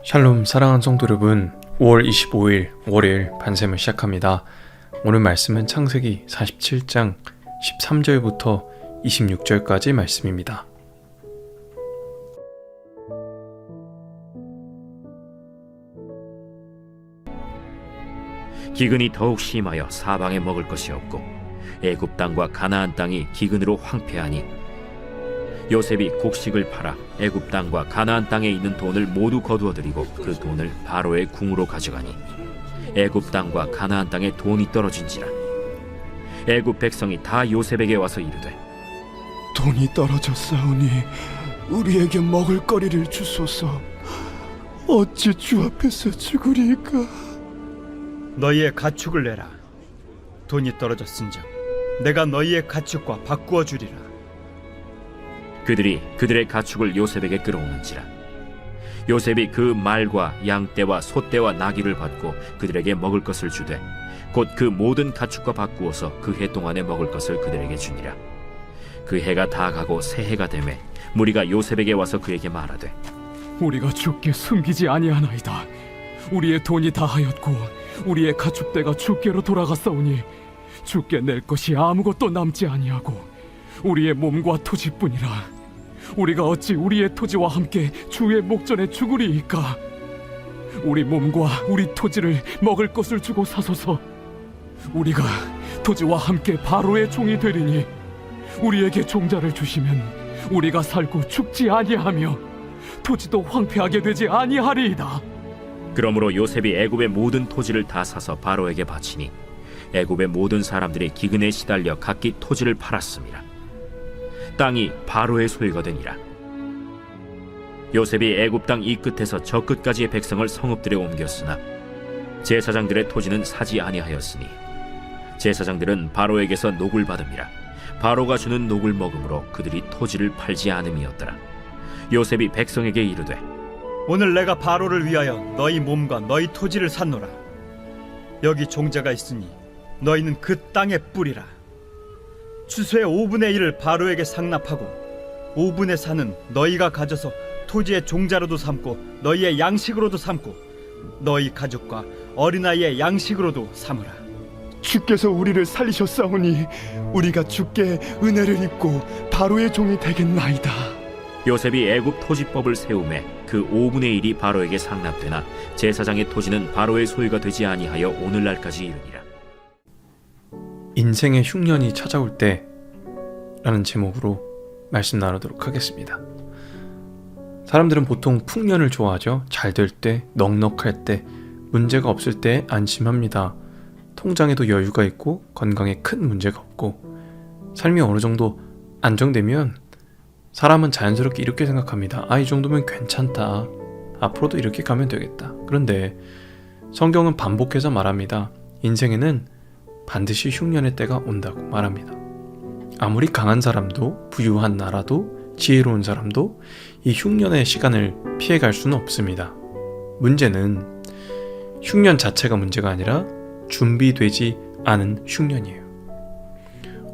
샬롬 사랑하는 성도 여러분, 5월 25일 월요일 반샘을 시작합니다. 오늘 말씀은 창세기 47장 13절부터 26절까지 말씀입니다. 기근이 더욱 심하여 사방에 먹을 것이 없고 애굽 땅과 가나안 땅이 기근으로 황폐하니 요셉이 곡식을 팔아 애굽 땅과 가나안 땅에 있는 돈을 모두 거두어들이고 그 돈을 바로의 궁으로 가져가니 애굽 땅과 가나안 땅에 돈이 떨어진지라. 애굽 백성이 다 요셉에게 와서 이르되 돈이 떨어졌사오니 우리에게 먹을 거리를 주소서. 어찌 주 앞에서 죽으리까? 너희의 가축을 내라. 돈이 떨어졌은즉 내가 너희의 가축과 바꾸어 주리라. 그들이 그들의 가축을 요셉에게 끌어오는지라. 요셉이 그 말과 양떼와 소떼와 나귀를 받고 그들에게 먹을 것을 주되 곧 그 모든 가축과 바꾸어서 그 해 동안에 먹을 것을 그들에게 주니라. 그 해가 다 가고 새 해가 되매 무리가 요셉에게 와서 그에게 말하되 우리가 주께 숨기지 아니하나이다. 우리의 돈이 다하였고 우리의 가축대가 주께로 돌아갔사오니 주께 낼 것이 아무것도 남지 아니하고 우리의 몸과 토지뿐이라. 우리가 어찌 우리의 토지와 함께 주의 목전에 죽으리이까? 우리 몸과 우리 토지를 먹을 것을 주고 사소서. 우리가 토지와 함께 바로의 종이 되리니 우리에게 종자를 주시면 우리가 살고 죽지 아니하며 토지도 황폐하게 되지 아니하리이다. 그러므로 요셉이 애굽의 모든 토지를 다 사서 바로에게 바치니 애굽의 모든 사람들이 기근에 시달려 각기 토지를 팔았습니다. 땅이 바로의 소유가 되니라. 요셉이 애굽 땅 이 끝에서 저 끝까지의 백성을 성읍들에 옮겼으나 제사장들의 토지는 사지 아니하였으니 제사장들은 바로에게서 녹을 받음이라. 바로가 주는 녹을 먹음으로 그들이 토지를 팔지 않음이었더라. 요셉이 백성에게 이르되 오늘 내가 바로를 위하여 너희 몸과 너희 토지를 샀노라. 여기 종자가 있으니 너희는 그 땅의 뿔이라. 추수의 5분의 1을 바로에게 상납하고 5분의 4는 너희가 가져서 토지의 종자로도 삼고 너희의 양식으로도 삼고 너희 가족과 어린아이의 양식으로도 삼으라. 주께서 우리를 살리셨사오니 우리가 주께 은혜를 입고 바로의 종이 되겠나이다. 요셉이 애굽 토지법을 세우매 그 5분의 1이 바로에게 상납되나 제사장의 토지는 바로의 소유가 되지 아니하여 오늘날까지 이르니라. 인생의 흉년이 찾아올 때 라는 제목으로 말씀 나누도록 하겠습니다. 사람들은 보통 풍년을 좋아하죠. 잘 될 때, 넉넉할 때, 문제가 없을 때 안심합니다. 통장에도 여유가 있고 건강에 큰 문제가 없고 삶이 어느 정도 안정되면 사람은 자연스럽게 이렇게 생각합니다. 이 정도면 괜찮다. 앞으로도 이렇게 가면 되겠다. 그런데 성경은 반복해서 말합니다. 인생에는 반드시 흉년의 때가 온다고 말합니다. 아무리 강한 사람도, 부유한 나라도, 지혜로운 사람도 이 흉년의 시간을 피해갈 수는 없습니다. 문제는 흉년 자체가 문제가 아니라 준비되지 않은 흉년이에요.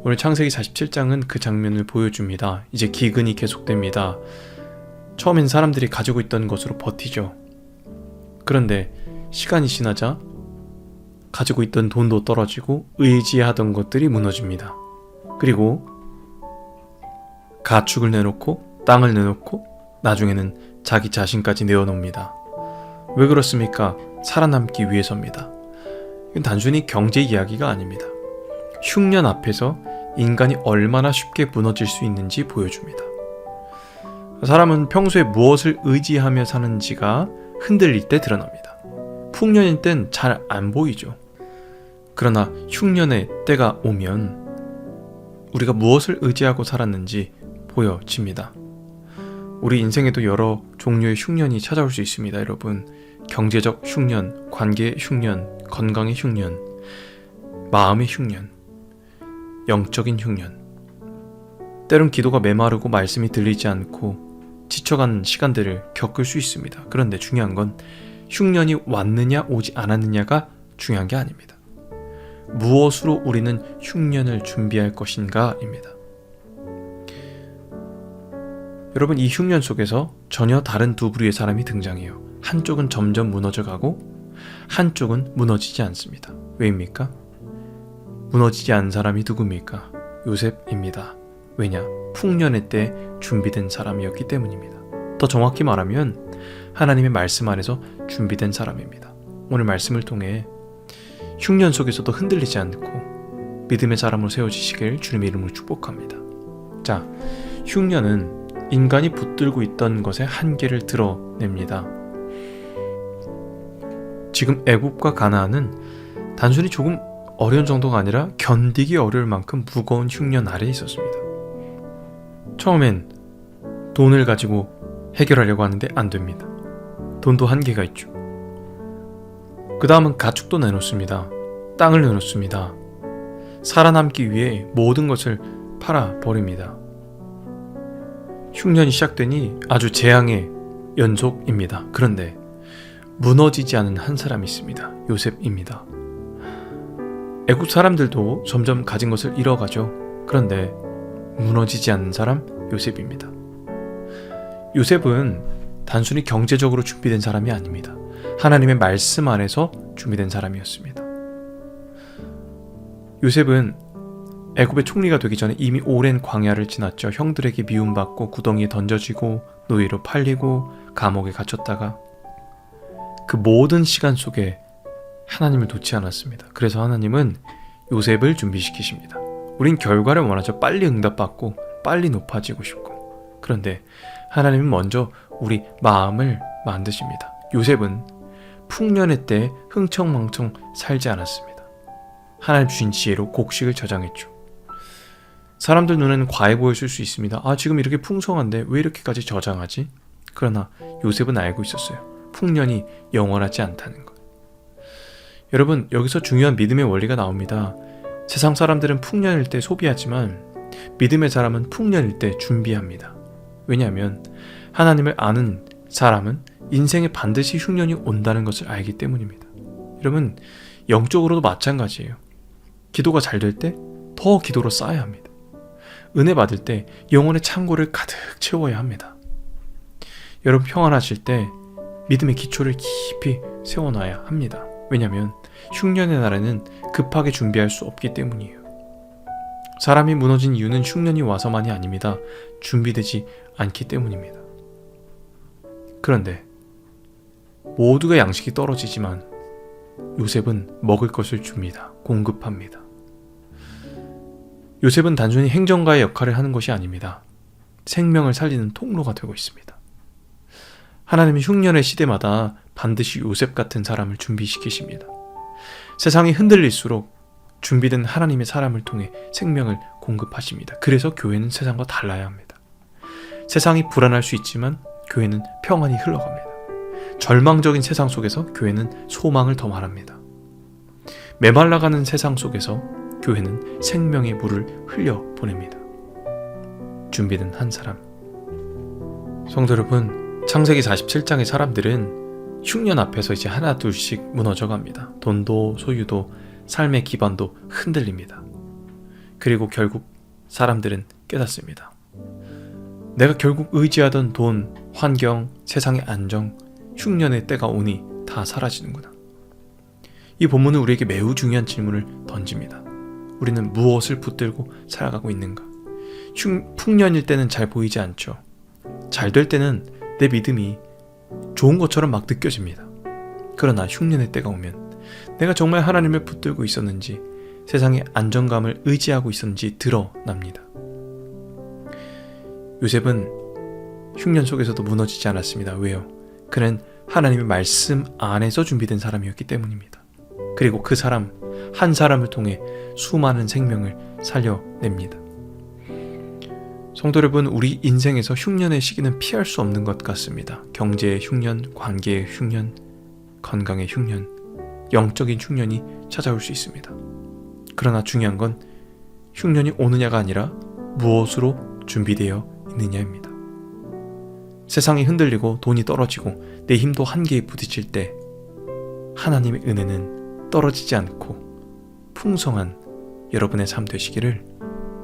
오늘 창세기 47장은 그 장면을 보여줍니다. 이제 기근이 계속됩니다. 처음엔 사람들이 가지고 있던 것으로 버티죠. 그런데 시간이 지나자 가지고 있던 돈도 떨어지고 의지하던 것들이 무너집니다. 그리고 가축을 내놓고 땅을 내놓고 나중에는 자기 자신까지 내어놓습니다. 왜 그렇습니까? 살아남기 위해서입니다. 이건 단순히 경제 이야기가 아닙니다. 흉년 앞에서 인간이 얼마나 쉽게 무너질 수 있는지 보여줍니다. 사람은 평소에 무엇을 의지하며 사는지가 흔들릴 때 드러납니다. 풍년일 땐 잘 안 보이죠. 그러나 흉년의 때가 오면 우리가 무엇을 의지하고 살았는지 보여집니다. 우리 인생에도 여러 종류의 흉년이 찾아올 수 있습니다. 여러분, 경제적 흉년, 관계의 흉년, 건강의 흉년, 마음의 흉년, 영적인 흉년. 때론 기도가 메마르고 말씀이 들리지 않고 지쳐가는 시간들을 겪을 수 있습니다. 그런데 중요한 건 흉년이 왔느냐 오지 않았느냐가 중요한 게 아닙니다. 무엇으로 우리는 흉년을 준비할 것인가입니다. 여러분, 이 흉년 속에서 전혀 다른 두 부류의 사람이 등장해요. 한쪽은 점점 무너져가고 한쪽은 무너지지 않습니다. 왜입니까? 무너지지 않은 사람이 누굽니까? 요셉입니다. 왜냐? 풍년의 때 준비된 사람이었기 때문입니다. 더 정확히 말하면 하나님의 말씀 안에서 준비된 사람입니다. 오늘 말씀을 통해 흉년 속에서도 흔들리지 않고 믿음의 사람으로 세워지시길 주님의 이름으로 축복합니다. 자, 흉년은 인간이 붙들고 있던 것의 한계를 드러냅니다. 지금 애굽과 가나안은 단순히 조금 어려운 정도가 아니라 견디기 어려울 만큼 무거운 흉년 아래에 있었습니다. 처음엔 돈을 가지고 해결하려고 하는데 안 됩니다. 돈도 한계가 있죠. 그 다음은 가축도 내놓습니다. 땅을 내놓습니다. 살아남기 위해 모든 것을 팔아버립니다. 흉년이 시작되니 아주 재앙의 연속입니다. 그런데 무너지지 않은 한 사람이 있습니다. 요셉입니다. 애굽 사람들도 점점 가진 것을 잃어가죠. 그런데 무너지지 않는 사람 요셉입니다. 요셉은 단순히 경제적으로 준비된 사람이 아닙니다. 하나님의 말씀 안에서 준비된 사람이었습니다. 요셉은 애굽의 총리가 되기 전에 이미 오랜 광야를 지났죠. 형들에게 미움받고 구덩이에 던져지고 노예로 팔리고 감옥에 갇혔다가 그 모든 시간 속에 하나님을 놓지 않았습니다. 그래서 하나님은 요셉을 준비시키십니다. 우린 결과를 원하죠. 빨리 응답받고 빨리 높아지고 싶고. 그런데 하나님은 먼저 우리 마음을 만드십니다. 요셉은 풍년의 때 흥청망청 살지 않았습니다. 하나님 주신 지혜로 곡식을 저장했죠. 사람들 눈에는 과해 보였을 수 있습니다. 지금 이렇게 풍성한데 왜 이렇게까지 저장하지? 그러나 요셉은 알고 있었어요. 풍년이 영원하지 않다는 것. 여러분, 여기서 중요한 믿음의 원리가 나옵니다. 세상 사람들은 풍년일 때 소비하지만 믿음의 사람은 풍년일 때 준비합니다. 왜냐하면 하나님을 아는 사람은 인생에 반드시 흉년이 온다는 것을 알기 때문입니다. 여러분, 영적으로도 마찬가지예요. 기도가 잘 될 때 더 기도로 쌓아야 합니다. 은혜 받을 때 영혼의 창고를 가득 채워야 합니다. 여러분, 평안하실 때 믿음의 기초를 깊이 세워놔야 합니다. 왜냐하면 흉년의 날에는 급하게 준비할 수 없기 때문이에요. 사람이 무너진 이유는 흉년이 와서만이 아닙니다. 준비되지 않기 때문입니다. 그런데 모두가 양식이 떨어지지만 요셉은 먹을 것을 줍니다. 공급합니다. 요셉은 단순히 행정가의 역할을 하는 것이 아닙니다. 생명을 살리는 통로가 되고 있습니다. 하나님은 흉년의 시대마다 반드시 요셉 같은 사람을 준비시키십니다. 세상이 흔들릴수록 준비된 하나님의 사람을 통해 생명을 공급하십니다. 그래서 교회는 세상과 달라야 합니다. 세상이 불안할 수 있지만 교회는 평안히 흘러갑니다. 절망적인 세상 속에서 교회는 소망을 더 말합니다. 메말라가는 세상 속에서 교회는 생명의 물을 흘려보냅니다. 준비된 한 사람. 성도 여러분, 창세기 47장의 사람들은 흉년 앞에서 이제 하나 둘씩 무너져 갑니다. 돈도 소유도 삶의 기반도 흔들립니다. 그리고 결국 사람들은 깨닫습니다. 내가 결국 의지하던 돈, 환경, 세상의 안정, 흉년의 때가 오니 다 사라지는구나. 이 본문은 우리에게 매우 중요한 질문을 던집니다. 우리는 무엇을 붙들고 살아가고 있는가? 풍년일 때는 잘 보이지 않죠. 잘 될 때는 내 믿음이 좋은 것처럼 막 느껴집니다. 그러나 흉년의 때가 오면 내가 정말 하나님을 붙들고 있었는지, 세상의 안정감을 의지하고 있었는지 드러납니다. 요셉은 흉년 속에서도 무너지지 않았습니다. 왜요? 그는 하나님의 말씀 안에서 준비된 사람이었기 때문입니다. 그리고 그 사람 한 사람을 통해 수많은 생명을 살려냅니다. 성도 여러분, 우리 인생에서 흉년의 시기는 피할 수 없는 것 같습니다. 경제의 흉년, 관계의 흉년, 건강의 흉년, 영적인 흉년이 찾아올 수 있습니다. 그러나 중요한 건 흉년이 오느냐가 아니라 무엇으로 준비되어 있느냐입니다. 세상이 흔들리고 돈이 떨어지고 내 힘도 한계에 부딪힐 때 하나님의 은혜는 떨어지지 않고 풍성한 여러분의 삶 되시기를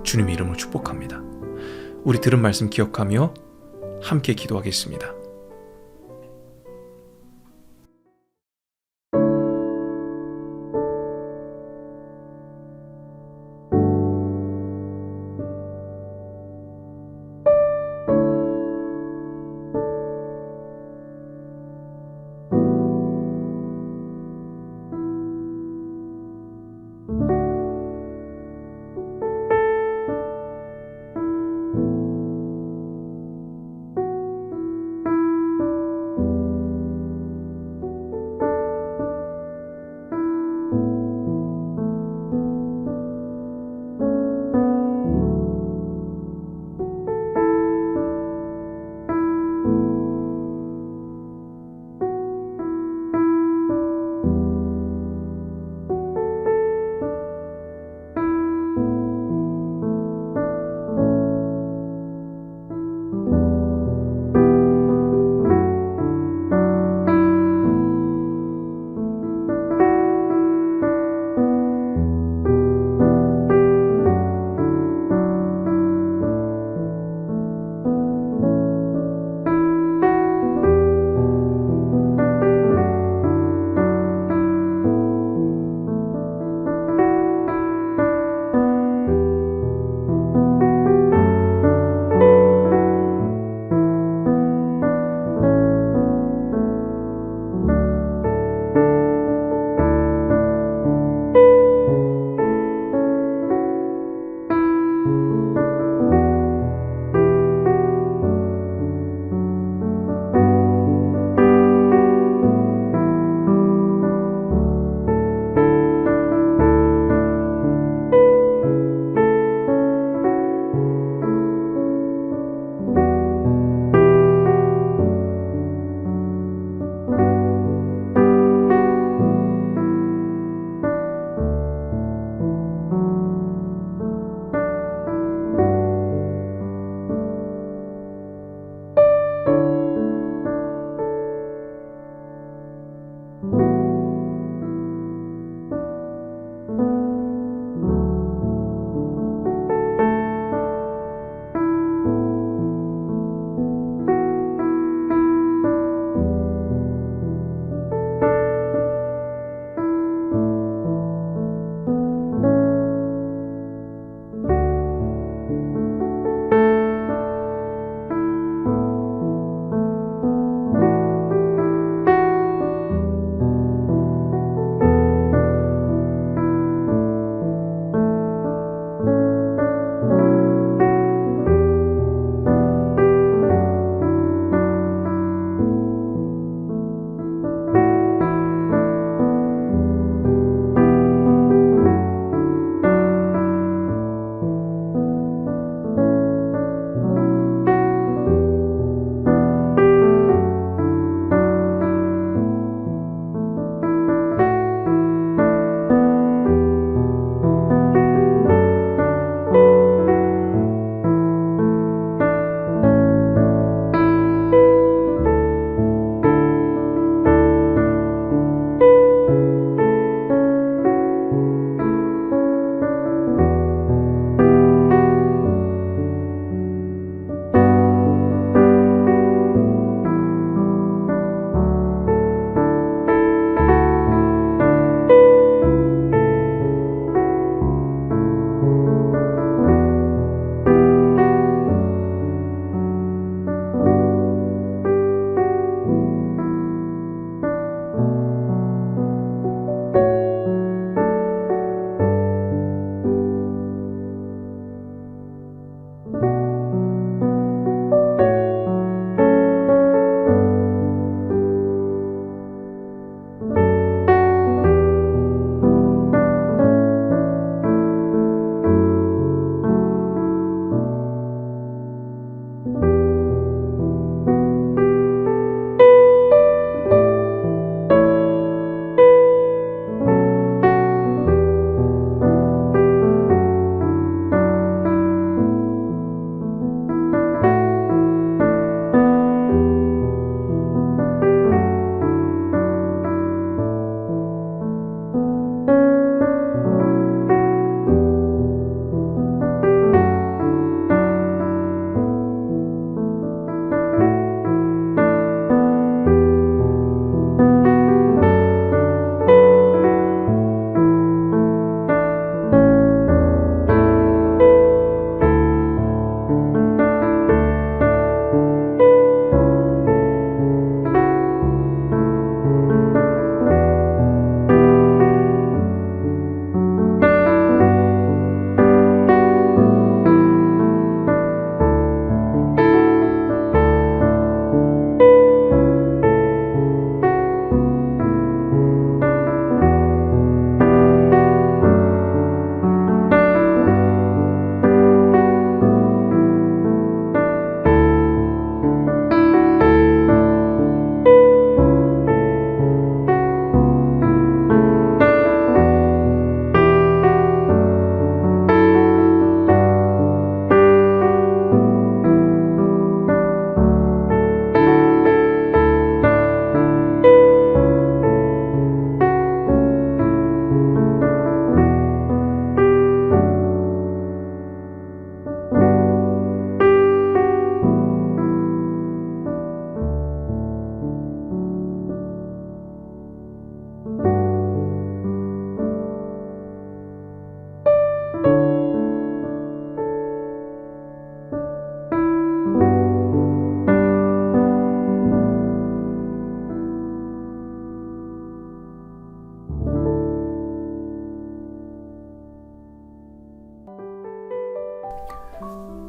주님의 이름으로 축복합니다. 우리 들은 말씀 기억하며 함께 기도하겠습니다.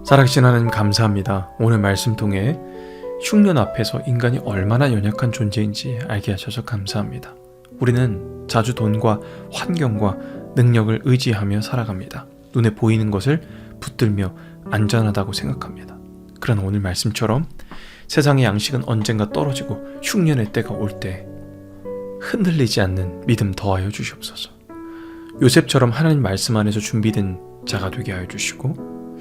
살아계신 하나님 감사합니다. 오늘 말씀 통해 흉년 앞에서 인간이 얼마나 연약한 존재인지 알게 하셔서 감사합니다. 우리는 자주 돈과 환경과 능력을 의지하며 살아갑니다. 눈에 보이는 것을 붙들며 안전하다고 생각합니다. 그러나 오늘 말씀처럼 세상의 양식은 언젠가 떨어지고 흉년의 때가 올 때 흔들리지 않는 믿음 더하여 주시옵소서. 요셉처럼 하나님 말씀 안에서 준비된 자가 되게 하여 주시고,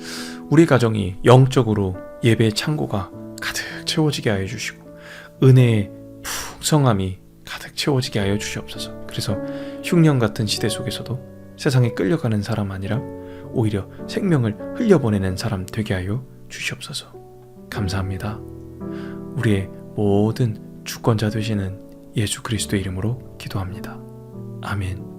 우리 가정이 영적으로 예배의 창고가 가득 채워지게 하여 주시고, 은혜의 풍성함이 가득 채워지게 하여 주시옵소서. 그래서 흉년 같은 시대 속에서도 세상에 끌려가는 사람 아니라 오히려 생명을 흘려보내는 사람 되게 하여 주시옵소서. 감사합니다. 우리의 모든 주권자 되시는 예수 그리스도의 이름으로 기도합니다. 아멘.